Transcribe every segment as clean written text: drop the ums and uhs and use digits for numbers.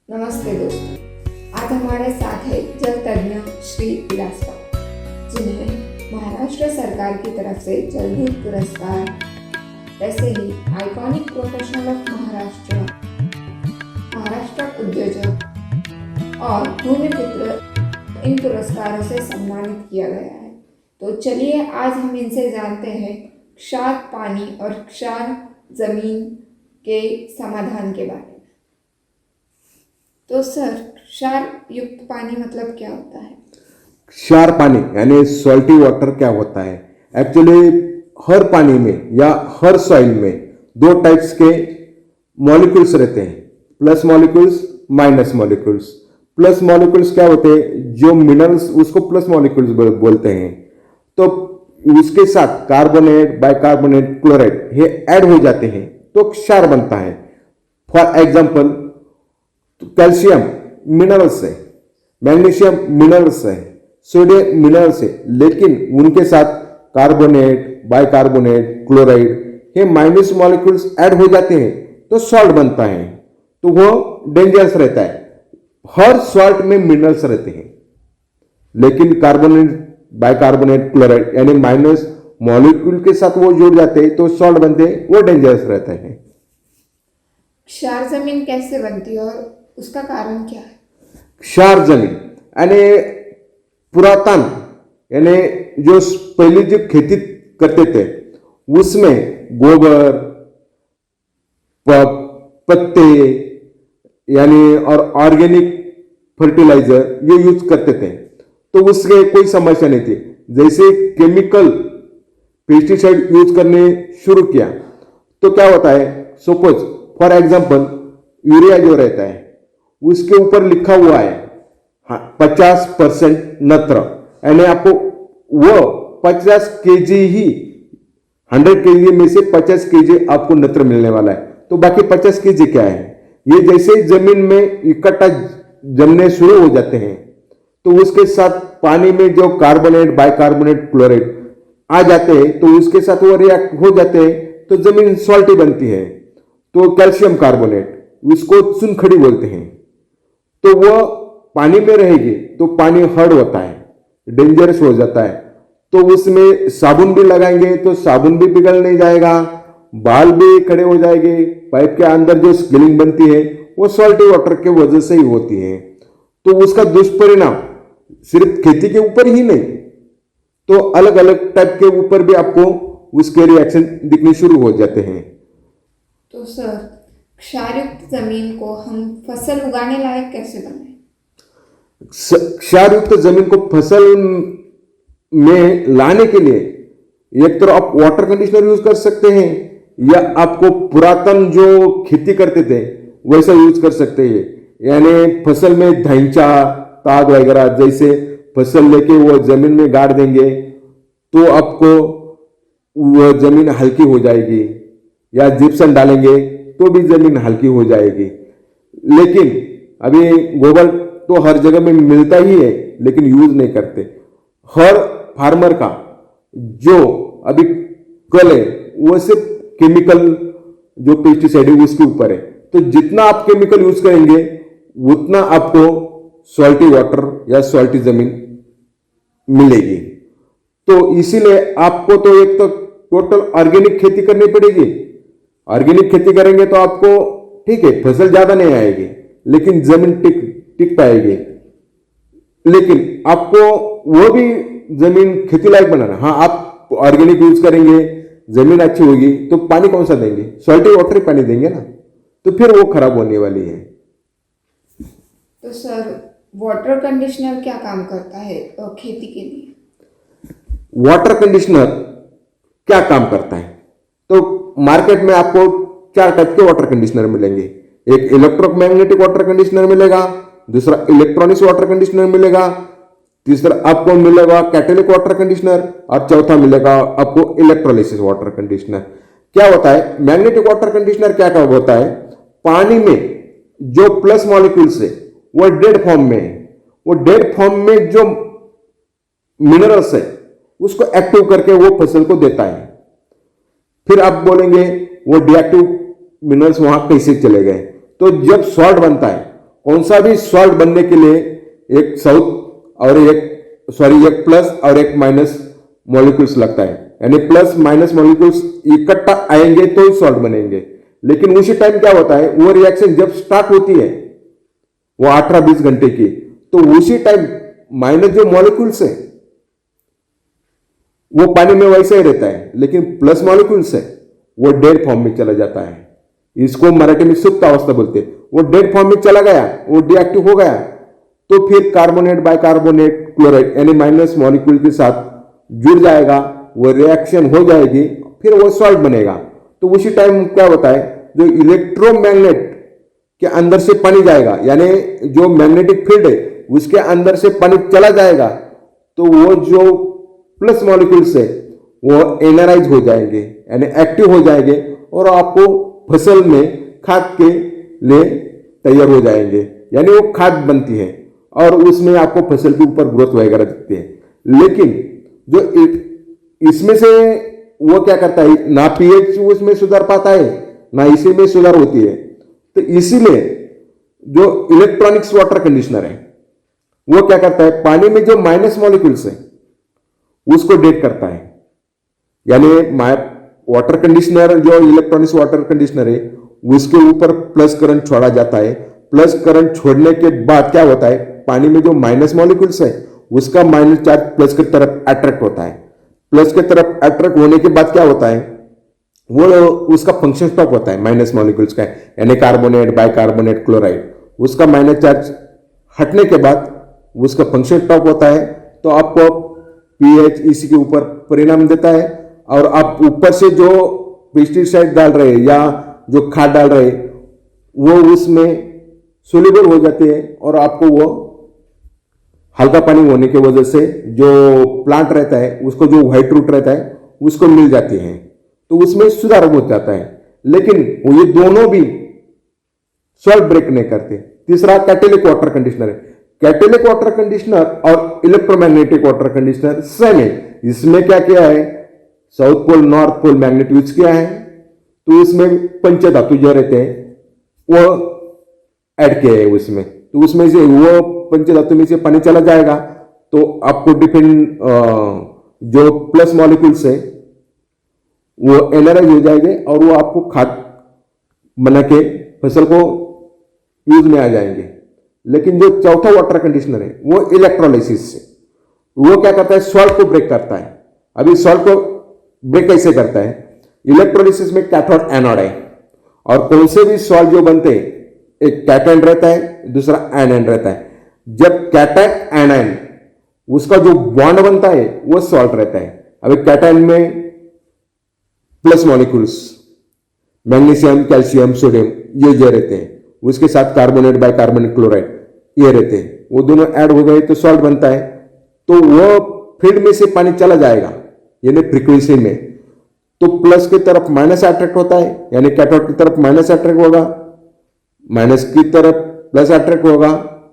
नमस्ते दोस्तों, आज हमारे साथ है जल तज्ञ श्री विलास पाल, जिन्हें महाराष्ट्र सरकार की तरफ से जलदूत पुरस्कार, ऐसे ही iconic professional of Maharashtra, Maharashtra उद्योजक और भूमिपुत्र इन पुरस्कारों से सम्मानित किया गया है। तो चलिए आज हम इनसे जानते हैं क्षार पानी और क्षार जमीन के समाधान के बारे में। तो सर, क्षार युक्त पानी मतलब क्या होता है? क्षार पानी यानी सॉल्टी वाटर क्या होता है? एक्चुअली हर पानी में या हर सॉइल में दो टाइप्स के मॉलिक्यूल्स रहते हैं, plus molecules, minus molecules. Plus molecules क्या होते हैं? जो मिनरल्स, उसको प्लस मॉलिक्यूल्स बोलते हैं। तो उसके साथ कार्बोनेट, बाइकार्बोनेट, क्लोराइड ये ऐड हो जाते हैं तो क्षार बनता है। फॉर एग्जाम्पल, कैल्शियम मिनरल्स है, मैग्नीशियम मिनरल्स है, सोडियम मिनरल्स है, लेकिन उनके साथ कार्बोनेट, बाइकार्बोनेट, क्लोराइड ये माइनस मॉलिक्यूल्स ऐड हो जाते हैं तो सॉल्ट बनता है। तो वो डेंजरस रहता है। हर सॉल्ट में मिनरल्स रहते हैं, लेकिन कार्बोनेट, बाइकार्बोनेट, क्लोराइड यानी माइनस मॉलिक्यूल के साथ वो जुड़ जाते हैं तो सॉल्ट बनते हैं, वो डेंजरस रहता है। क्षार जमीन कैसे बनती है और उसका कारण क्या है? क्षार जमीन यानी पुरातन, यानी जो पहले जो खेती करते थे उसमें गोबर, पत्ते यानी और ऑर्गेनिक फर्टिलाइजर ये यूज करते थे, तो उससे कोई समस्या नहीं थी। जैसे केमिकल पेस्टिसाइड यूज करने शुरू किया तो क्या होता है, सपोज फॉर एग्जांपल यूरिया जो रहता है उसके ऊपर लिखा हुआ है 50% नत्र, यानी आपको वो 50 केजी ही, 100 केजी में से 50 केजी आपको नत्र मिलने वाला है। तो बाकी 50 केजी क्या है? ये जैसे जमीन में इकट्ठा जमने शुरू हो जाते हैं तो उसके साथ पानी में जो कार्बोनेट, बाइकार्बोनेट, क्लोराइड आ जाते हैं तो उसके साथ वो रिएक्ट हो जाते हैं तो जमीन सॉल्टी बनती है। तो कैल्शियम कार्बोनेट, उसको चुनखड़ी बोलते हैं, तो वो पानी में रहेगी तो पानी हार्ड होता है, डेंजरस हो जाता है। तो उसमें साबुन भी लगाएंगे तो साबुन भी पिघल नहीं जाएगा, बाल भी खड़े हो जाएंगे। पाइप के अंदर जो स्केलिंग बनती है वो सॉल्टी वाटर के वजह से ही होती है। तो उसका दुष्परिणाम सिर्फ खेती के ऊपर ही नहीं, तो अलग अलग टाइप के ऊपर भी आपको उसके रिएक्शन दिखने शुरू हो जाते हैं। तो सर, क्षारयुक्त जमीन को हम फसल उगाने लायक कैसे बनाएं? क्षारयुक्त जमीन को फसल में लाने के लिए एक तो आप वाटर कंडीशनर यूज कर सकते हैं, या आपको पुरातन जो खेती करते थे वैसा यूज कर सकते हैं। यानी फसल में धैंचा, ताग वगैरह जैसे फसल लेके वो जमीन में गाड़ देंगे तो आपको वो जमीन हल्की हो जाएगी, या जिप्सम डालेंगे तो भी जमीन हल्की हो जाएगी। लेकिन अभी गोबर तो हर जगह में मिलता ही है, लेकिन यूज नहीं करते। हर फार्मर का जो अभी कल है वो सिर्फ केमिकल जो पेस्टिसाइड है उसके ऊपर है। तो जितना आप केमिकल यूज करेंगे उतना आपको सॉल्टी वाटर या सॉल्टी जमीन मिलेगी। तो इसीलिए आपको तो एक तो टोटल ऑर्गेनिक खेती करनी पड़ेगी। ऑर्गेनिक खेती करेंगे तो आपको ठीक है, फसल ज्यादा नहीं आएगी लेकिन जमीन टिक पाएगी। लेकिन आपको वो भी जमीन खेती लायक बनाना। हाँ, आप ऑर्गेनिक यूज करेंगे, जमीन अच्छी होगी तो पानी कौन सा देंगे? सॉल्टी वाटर ही पानी देंगे ना, तो फिर वो खराब होने वाली है। तो सर, वाटर कंडीशनर क्या काम करता है खेती के लिए? वाटर कंडीशनर क्या काम करता है? तो मार्केट में आपको 4 टाइप के वाटर कंडीशनर मिलेंगे। एक इलेक्ट्रोमैग्नेटिक वाटर कंडीशनर मिलेगा, दूसरा इलेक्ट्रॉनिक्स वाटर कंडीशनर मिलेगा, तीसरा आपको मिलेगा कैटेलिक वाटर कंडीशनर, और चौथा मिलेगा आपको इलेक्ट्रोलिसिस वाटर कंडीशनर। क्या होता है मैग्नेटिक वाटर कंडीशनर? क्या होता है, पानी में जो प्लस मॉलिक्यूल्स है वो डेड फॉर्म में है। वो डेड फॉर्म में जो मिनरल्स है उसको एक्टिव करके वो फसल को देता है। फिर आप बोलेंगे वो डिएक्टिव मिनरल्स वहां कैसे चले गए? तो जब सॉल्ट बनता है कौन सा भी सॉल्ट बनने के लिए एक साउथ और एक प्लस और एक माइनस मॉलिक्यूल्स लगता है, यानी प्लस माइनस मॉलिक्यूल्स इकट्ठा आएंगे तो ही सॉल्ट बनेंगे। लेकिन उसी टाइम क्या होता है, वो रिएक्शन जब स्टार्ट होती है वो 18-20 घंटे की, तो उसी टाइम माइनस जो मॉलिक्यूल्स है वो पानी में वैसे ही रहता है, लेकिन प्लस मॉलिक्यूल्स है वो डेड फॉर्म में चला जाता है। इसको मराठी में सुप्त अवस्था बोलते हैं। वो डेड फॉर्म में चला गया, वो डिएक्टिव हो गया, तो फिर कार्बोनेट बाइकार्बोनेट क्लोराइड यानी माइनस मॉलिक्यूल के साथ जुड़ जाएगा, वो रिएक्शन हो जाएगी, फिर वो सॉल्ट बनेगा। तो उसी टाइम क्या होता है, जो इलेक्ट्रोमैग्नेट के अंदर से पानी जाएगा, यानी जो मैग्नेटिक फील्ड है उसके अंदर से पानी चला जाएगा, तो वो जो प्लस मॉलिक्यूल्स है वो एनराइज हो जाएंगे यानी एक्टिव हो जाएंगे और आपको फसल में खाद के लिए तैयार हो जाएंगे, यानी वो खाद बनती है और उसमें आपको फसल के ऊपर ग्रोथ वगैरह दिखती है। लेकिन जो इसमें से वो क्या करता है, ना पीएच उसमें सुधार पाता है ना इसी में सुधार होती है। तो इसीलिए जो इलेक्ट्रॉनिक्स वाटर कंडीशनर है वो क्या करता है, पानी में जो माइनस मॉलिक्यूल्स है उसको डेट करता है। यानी वाटर कंडीशनर जो इलेक्ट्रॉनिक्स वाटर कंडीशनर है उसके ऊपर प्लस करंट छोड़ा जाता है। प्लस करंट छोड़ने के बाद क्या होता है, पानी में जो माइनस मॉलिक्यूल्स है उसका माइनस चार्ज प्लस की तरफ अट्रैक्ट होता है। प्लस की तरफ अट्रैक्ट होने के बाद क्या होता है, वो उसका फंक्शन स्टॉप होता है माइनस मॉलिक्यूल्स का, यानी कार्बोनेट बाइकार्बोनेट क्लोराइड, उसका माइनस चार्ज हटने के बाद उसका फंक्शन स्टॉप होता है। तो आपको पीएच इसी के ऊपर परिणाम देता है और आप ऊपर से जो पेस्टिसाइड डाल रहे हैं या जो खाद डाल रहे हैं वो उसमें सोल्यूबल हो जाते हैं और आपको वो हल्का पानी होने की वजह से जो प्लांट रहता है उसको जो व्हाइट रूट रहता है उसको मिल जाती है, तो उसमें सुधार हो जाता है। लेकिन ये दोनों भी सॉल्ट ब्रेक नहीं करते। तीसरा कैटेलिक वाटर कंडीशनर है। कैटेलिक वाटर कंडीशनर और इलेक्ट्रोमैग्नेटिक वाटर कंडीशनर सेम है। इसमें क्या किया है, south pole north pole magnet use किया है, तो इसमें पंचधातु जो रहते हैं वो ऐड किया है उसमें, तो उसमें से वो पंचधातु में से पानी चला जाएगा, तो आपको डिफरेंट जो प्लस मॉलिक्यूल्स है वो एनराइज हो जाएंगे और वो आपको खाद बना के फसल को यूज में आ जाएंगे। लेकिन जो चौथा वाटर कंडीशनर है वो इलेक्ट्रोलाइसिस से, वो क्या करता है, सॉल्ट को ब्रेक करता है। अभी सॉल्ट को ब्रेक कैसे करता है, इलेक्ट्रोलाइसिस में कैथोड एनोड है और कौन से भी सॉल्ट जो बनते हैं एक कैटायन रहता है दूसरा एनायन रहता है। जब कैटायन एनायन उसका जो बॉन्ड बनता है वो सॉल्ट रहता है। अभी कैटायन में plus molecules magnesium calcium sodium ये जो रहते हैं, उसके साथ कार्बोनेट बाइकार्बोनेट क्लोराइड ये रहते हैं, वो दोनों ऐड हो गए तो सॉल्ट बनता है। तो वो फील्ड में से पानी चला जाएगा यानी फ्रीक्वेंसी में, तो प्लस की तरफ माइनस अट्रैक्ट होता है, यानी कैथोड की तरफ माइनस अट्रैक्ट होगा, माइनस की तरफ प्लस अट्रैक्ट होगा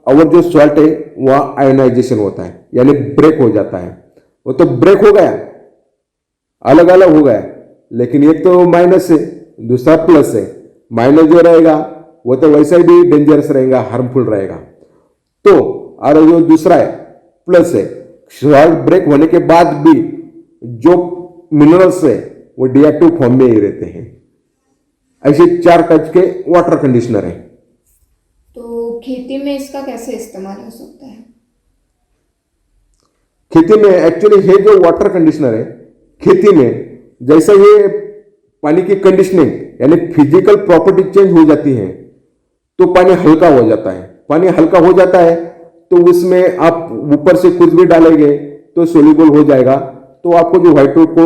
और जो सॉल्ट है वह आयोनाइजेशन होता है यानी ब्रेक हो जाता है। वो तो ब्रेक हो गया, अलग अलग हो गया, लेकिन एक तो माइनस है दूसरा प्लस है। माइनस जो रहेगा वो तो वैसे भी डेंजरस रहेगा, हार्मफुल रहेगा। तो और जो दूसरा है प्लस है, सॉल्ट ब्रेक होने के बाद भी जो मिनरल्स है वो डिएक्टिव फॉर्म में ही रहते हैं। ऐसे 4 टाइप के वाटर कंडीशनर है। तो खेती में इसका कैसे इस्तेमाल हो सकता है? खेती में एक्चुअली ये जो वाटर कंडीशनर है, खेती में जैसे ये पानी की कंडीशनिंग यानी फिजिकल प्रॉपर्टी चेंज हो जाती है तो पानी हल्का हो जाता है। पानी हल्का हो जाता है तो उसमें आप ऊपर से कुछ भी डालेंगे तो सोल्यूबल हो जाएगा, तो आपको जो व्हाइट रूट को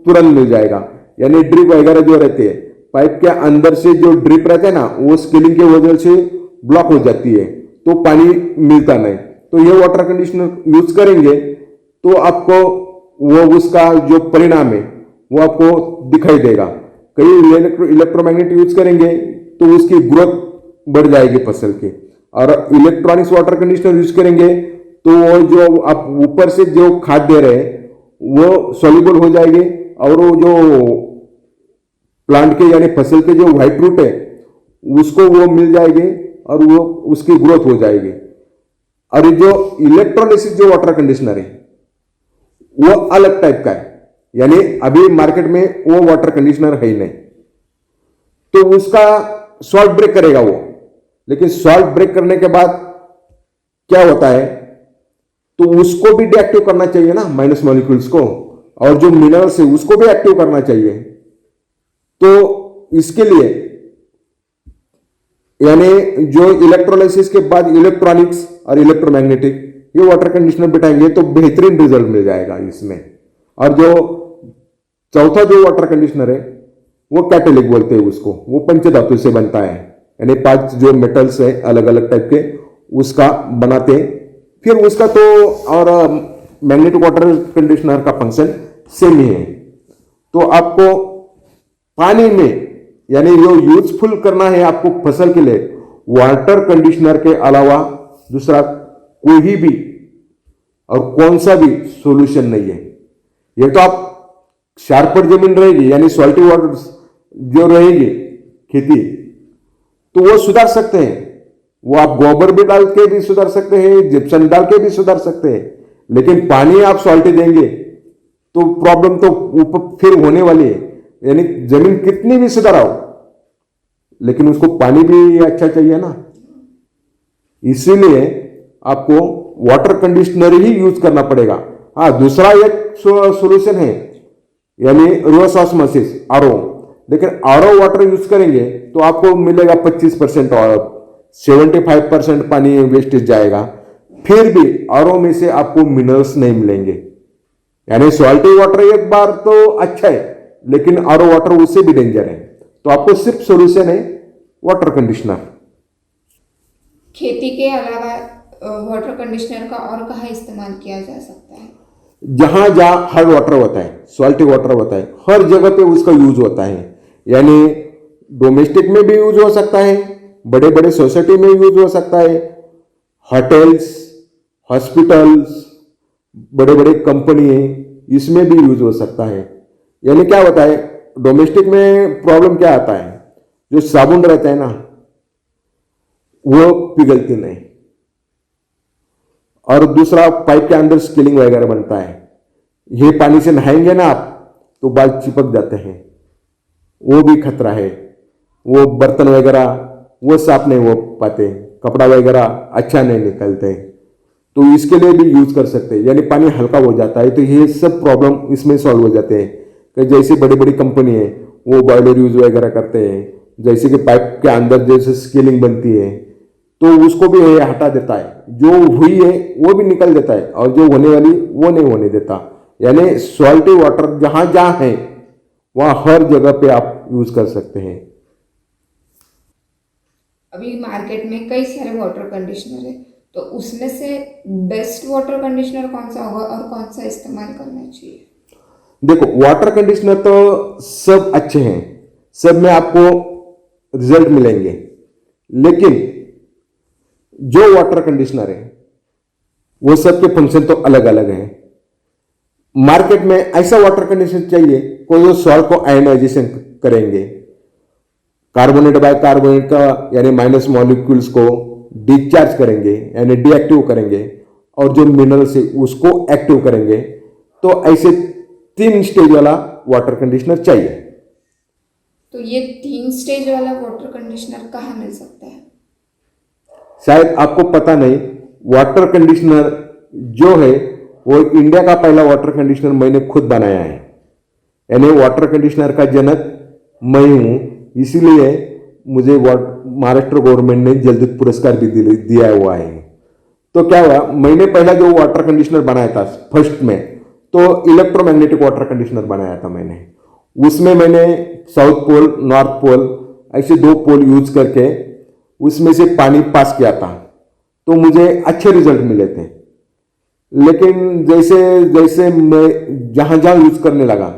तुरंत मिल जाएगा। यानी ड्रिप वगैरह जो रहते हैं, पाइप के अंदर से जो ड्रिप रहता है ना वो स्केलिंग की वजह से ब्लॉक हो जाती है तो पानी मिलता नहीं। तो ये वाटर कंडीशनर यूज करेंगे तो आपको वो उसका जो परिणाम है वो आपको दिखाई देगा। कई इलेक्ट्रोमैग्नेट यूज करेंगे तो उसकी ग्रोथ बढ़ जाएगी फसल की, और इलेक्ट्रॉनिक्स वाटर कंडीशनर यूज करेंगे तो वो जो आप ऊपर से जो खाद दे रहे हैं वो सॉल्युबल हो जाएगी और वो जो प्लांट के यानी फसल के जो व्हाइट रूट है उसको वो मिल जाएगी और वो उसकी ग्रोथ हो जाएगी। और ये जो इलेक्ट्रोलिसिस जो वाटर कंडीशनर है वो अलग टाइप का है, यानी अभी मार्केट में वो वाटर कंडीशनर है ही नहीं। तो उसका सॉल्ट ब्रेक करेगा वो, लेकिन सॉल्ट ब्रेक करने के बाद क्या होता है, तो उसको भी डीएक्टिव करना चाहिए ना, माइनस मॉलिक्यूल्स को, और जो मिनरल्स है उसको भी एक्टिव करना चाहिए। तो इसके लिए यानी जो इलेक्ट्रोलाइसिस के बाद इलेक्ट्रॉनिक्स और इलेक्ट्रोमैग्नेटिक ये वाटर कंडीशनर बिठाएंगे तो बेहतरीन रिजल्ट मिल जाएगा इसमें। और जो चौथा जो वाटर कंडीशनर है वो कैटलिक बोलते हैं उसको, वो पंचधातु से बनता है, यानी 5 जो मेटल्स है अलग अलग टाइप के उसका बनाते हैं। फिर उसका तो और मैग्नेटिक वाटर कंडीशनर का फंक्शन सेम ही है। तो आपको पानी में यानी जो यूजफुल करना है आपको फसल के लिए, वाटर कंडीशनर के अलावा दूसरा कोई भी और कौन सा भी सॉल्यूशन नहीं है। ये तो आप शार्पर जमीन रहेगी यानी सॉल्टी वाटर जो रहेगी खेती, तो वो सुधार सकते हैं, वो आप गोबर भी डाल के भी सुधार सकते हैं, जिप्सम डाल के भी सुधार सकते हैं। लेकिन पानी आप सॉल्टी देंगे तो प्रॉब्लम तो ऊपर फिर होने वाली है। यानी जमीन कितनी भी सुधाराओ लेकिन उसको पानी भी अच्छा चाहिए ना, इसीलिए आपको वाटर कंडीशनर ही यूज करना पड़ेगा। हाँ, दूसरा एक सॉल्यूशन है यानी रिवर्स ऑस्मोसिस, आरओ। लेकिन आरओ वाटर यूज करेंगे तो आपको मिलेगा 25% और 75% पानी वेस्टेज जाएगा। फिर भी आरओ में से आपको मिनरल्स नहीं मिलेंगे। यानी सॉल्टी वाटर एक बार तो अच्छा है लेकिन आरओ वाटर उससे भी डेंजर है। तो आपको सिर्फ सॉल्यूशन है वाटर कंडीशनर। खेती के अलावा वाटर कंडीशनर का और कहाँ इस्तेमाल किया जा सकता है? जहां जहां हार्ड वाटर होता है, सॉल्टी वाटर होता है, हर जगह पे उसका यूज होता है। यानी डोमेस्टिक में भी यूज हो सकता है, बड़े बड़े सोसाइटी में यूज हो सकता है, होटल्स, हॉस्पिटल्स, बड़े बड़े कंपनी है इसमें भी यूज हो सकता है। यानी क्या होता है, डोमेस्टिक में प्रॉब्लम क्या आता है, जो साबुन रहता है ना वो पिघलती नहीं, और दूसरा पाइप के अंदर स्केलिंग वगैरह बनता है। ये पानी से नहाएंगे ना आप तो बाल चिपक जाते हैं, वो भी खतरा है। वो बर्तन वगैरह वो साफ नहीं हो पाते, कपड़ा वगैरह अच्छा नहीं निकलते, तो इसके लिए भी यूज कर सकते हैं। यानी पानी हल्का हो जाता है तो ये सब प्रॉब्लम इसमें सॉल्व हो जाते हैं। कि जैसे बड़ी बड़ी कंपनी है वो बॉयलर यूज वगैरह करते हैं, जैसे कि पाइप के अंदर जैसे स्केलिंग बनती है तो उसको भी ये हटा देता है, जो हुई है वो भी निकल देता है और जो होने वाली वो नहीं होने देता। यानी सॉल्टी वाटर जहां जहां है वहां हर जगह पे आप यूज कर सकते हैं। अभी मार्केट में कई सारे वाटर कंडीशनर है, तो उसमें से बेस्ट वाटर कंडीशनर कौन सा होगा और कौन सा इस्तेमाल करना चाहिए? देखो, वाटर कंडीशनर तो सब अच्छे हैं, सब में आपको रिजल्ट मिलेंगे, लेकिन जो वाटर कंडीशनर है वो सबके फंक्शन तो अलग अलग है। मार्केट में ऐसा वाटर कंडीशनर चाहिए कोई जो सॉल्ट को आयनाइजेशन करेंगे, कार्बोनेट बाय कार्बोनेट का यानी माइनस मॉलिक्यूल्स को डिस्चार्ज करेंगे यानी डीएक्टिव करेंगे, और जो मिनरल्स है उसको एक्टिव करेंगे। तो ऐसे 3 स्टेज वाला वाटर कंडीशनर चाहिए। तो ये 3 स्टेज वाला वाटर कंडीशनर कहाँ मिल सकता है? शायद आपको पता नहीं, वाटर कंडीशनर जो है वो इंडिया का पहला वाटर कंडीशनर मैंने खुद बनाया है। यानी वाटर कंडीशनर का जनक मैं हूं, इसीलिए मुझे महाराष्ट्र गवर्नमेंट ने जलदूत पुरस्कार भी दिया हुआ है। तो क्या हुआ, मैंने पहला जो वाटर कंडीशनर बनाया था फर्स्ट में, तो इलेक्ट्रोमैग्नेटिक वाटर कंडीशनर बनाया था मैंने। उसमें मैंने साउथ पोल, नॉर्थ पोल ऐसे 2 पोल यूज करके उसमें से पानी पास किया था, तो मुझे अच्छे रिजल्ट मिले थे। लेकिन जैसे जैसे मैं जहां जहां यूज करने लगा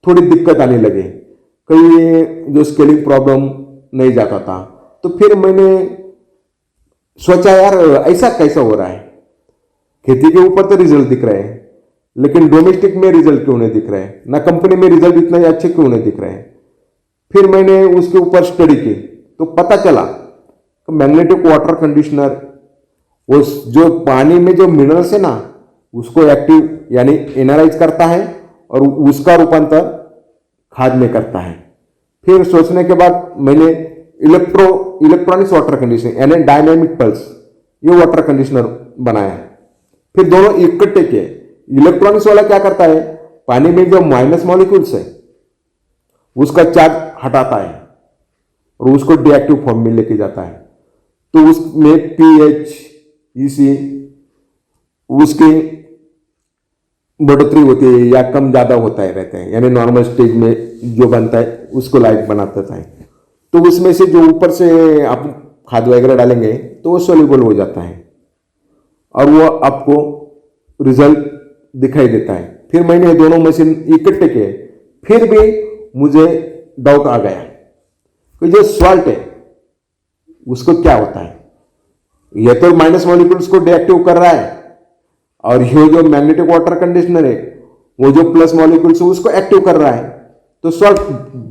थोड़ी दिक्कत आने लगे, कहीं जो स्केलिंग प्रॉब्लम नहीं जाता था। तो फिर मैंने सोचा यार ऐसा कैसा हो रहा है, खेती के ऊपर तो रिजल्ट दिख रहे हैं लेकिन डोमेस्टिक में रिजल्ट क्यों नहीं दिख रहे हैं, ना कंपनी में रिजल्ट इतने अच्छे क्यों नहीं दिख रहे हैं। फिर मैंने उसके ऊपर स्टडी की तो पता चला मैग्नेटिक वाटर कंडीशनर उस जो पानी में जो मिनरल्स है ना उसको एक्टिव यानी एनर्जाइज करता है और उसका रूपांतर खाद में करता है। फिर सोचने के बाद मैंने इलेक्ट्रॉनिक्स वाटर कंडीशनर यानी डायनेमिक पल्स ये वाटर कंडीशनर बनाया। फिर दोनों इकट्ठे किए। इलेक्ट्रॉनिक्स वाला क्या करता है, पानी में जो माइनस मॉलिक्यूल्स है उसका चार्ज हटाता है और उसको डिएक्टिव फॉर्म में लेके जाता है। तो उसमें पीएच इसी उसकी बढ़ोतरी होती है या कम ज्यादा होता है रहते हैं, यानी नॉर्मल स्टेज में जो बनता है उसको लाइट बनाता है। तो उसमें से जो ऊपर से आप खाद वगैरह डालेंगे तो वो सोल्यूबल हो जाता है और वो आपको रिजल्ट दिखाई देता है। फिर मैंने दोनों मशीन इकट्ठे किए, फिर भी मुझे डाउट आ गया कि जो सॉल्ट है उसको क्या होता है। यह तो माइनस मॉलिक्यूल्स को डिएक्टिव कर रहा है और ये जो मैग्नेटिक वाटर कंडीशनर है वो जो प्लस मॉलिक्यूल्स है उसको एक्टिव कर रहा है, तो सॉल्ट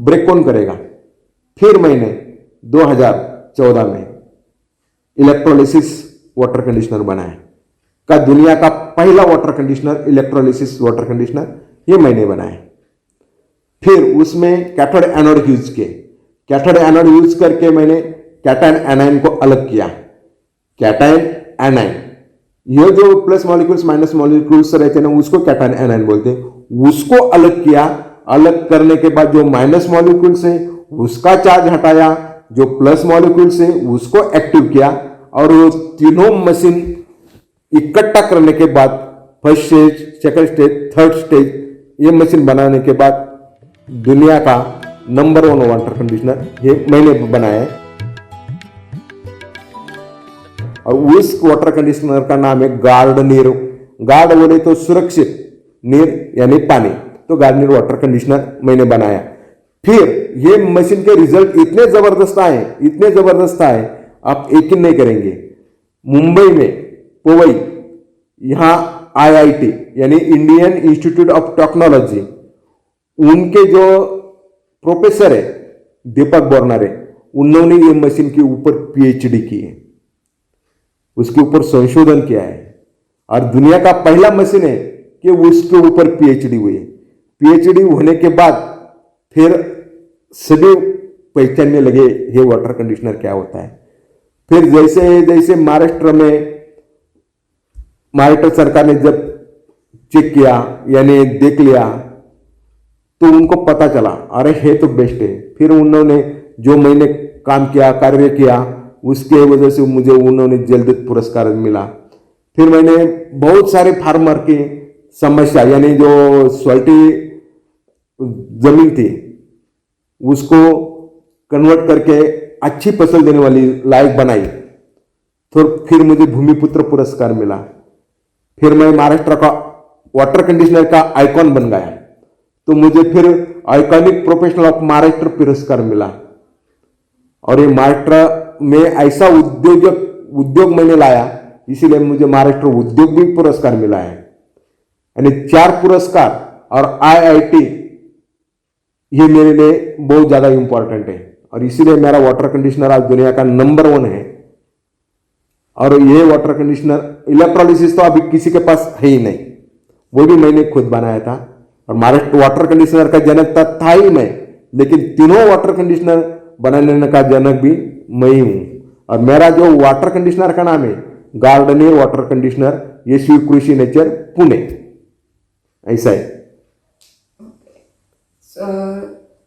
ब्रेक कौन करेगा। फिर मैंने 2014 में इलेक्ट्रोलिसिस वाटर कंडीशनर बनाया का दुनिया का पहला water conditioner electrolysis water conditioner ये मैंने बनाया। फिर उसमें कैथोड एनोड यूज किए। कैथोड एनोड यूज करके मैंने कैटायन एनायन को अलग किया। कैटायन एनायन ये जो प्लस मॉलिक्यूल्स माइनस मॉलिक्यूल्स रहते हैं ना उसको कैटायन एनायन बोलते हैं। उसको अलग किया। अलग करने के बाद जो माइनस मॉलिक्यूल्स है उसका चार्ज हटाया, जो प्लस मॉलिक्यूल्स है उसको एक्टिव किया और वो तीनों मशीन इकट्ठा करने के बाद first stage, second stage, third stage ये मशीन बनाने के बाद दुनिया का नंबर 1 वाटर कंडीशनर ये मैंने बनाया है। और उस वाटर कंडीशनर का नाम है गार्डनियर। गार्ड बोले तो सुरक्षित, नीर यानी पानी, तो गार्डनियर वाटर कंडीशनर मैंने बनाया। फिर ये मशीन के रिजल्ट इतने जबरदस्त आए आप यकीन नहीं करेंगे। मुंबई में पोवई यहां IIT यानी इंडियन इंस्टीट्यूट ऑफ टेक्नोलॉजी उनके जो प्रोफेसर है दीपक बोरनारे उन्होंने ये मशीन के ऊपर PhD की है, उसके ऊपर संशोधन किया है और दुनिया का पहला मशीन है कि उसके ऊपर PhD हुई है। PhD होने के बाद फिर सभी पहचानने लगे ये वाटर कंडीशनर क्या होता है। फिर जैसे जैसे महाराष्ट्र सरकार ने जब चेक किया यानी देख लिया तो उनको पता चला अरे ये तो बेस्ट है। फिर उन्होंने जो मैंने काम किया, कार्य किया, उसके वजह से मुझे उन्होंने जल्द पुरस्कार मिला। फिर मैंने बहुत सारे फार्मर की समस्या यानी जो सॉल्टी जमीन थी उसको कन्वर्ट करके अच्छी फसल देने वाली लायक बनाई, तो फिर मुझे भूमिपुत्र पुरस्कार मिला। फिर मैं महाराष्ट्र का वाटर कंडीशनर का आइकॉन बन गया, तो मुझे फिर आइकॉनिक प्रोफेशनल ऑफ महाराष्ट्र पुरस्कार मिला। और ये महाराष्ट्र में ऐसा उद्योग मैंने लाया, इसीलिए मुझे महाराष्ट्र उद्योग भी पुरस्कार मिला है, यानी 4 पुरस्कार। और IIT ये मेरे लिए बहुत ज्यादा इंपॉर्टेंट है और इसीलिए मेरा वाटर कंडीशनर आज दुनिया का नंबर 1 है। और ये वाटर कंडीशनर इलेक्ट्रोलिसिस तो अभी किसी के पास है ही नहीं, वो भी मैंने खुद बनाया था। और महाराष्ट्र वाटर कंडीशनर का जनक था ही मैं, लेकिन तीनों वाटर कंडीशनर बनाने का जनक भी मैं ही हूं। और मेरा जो वाटर कंडीशनर का नाम है गार्डनियर वाटर कंडीशनर, ये शिव कृषि नेचर पुणे, ऐसा है।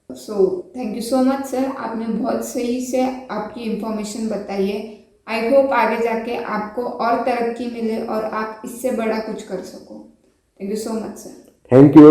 So thank you so much sir, आपने बहुत सही से आपकी इंफॉर्मेशन बताई है। आई होप आगे जाके आपको और तरक्की मिले और आप इससे बड़ा कुछ कर सको। Thank you so much sir. Thank you.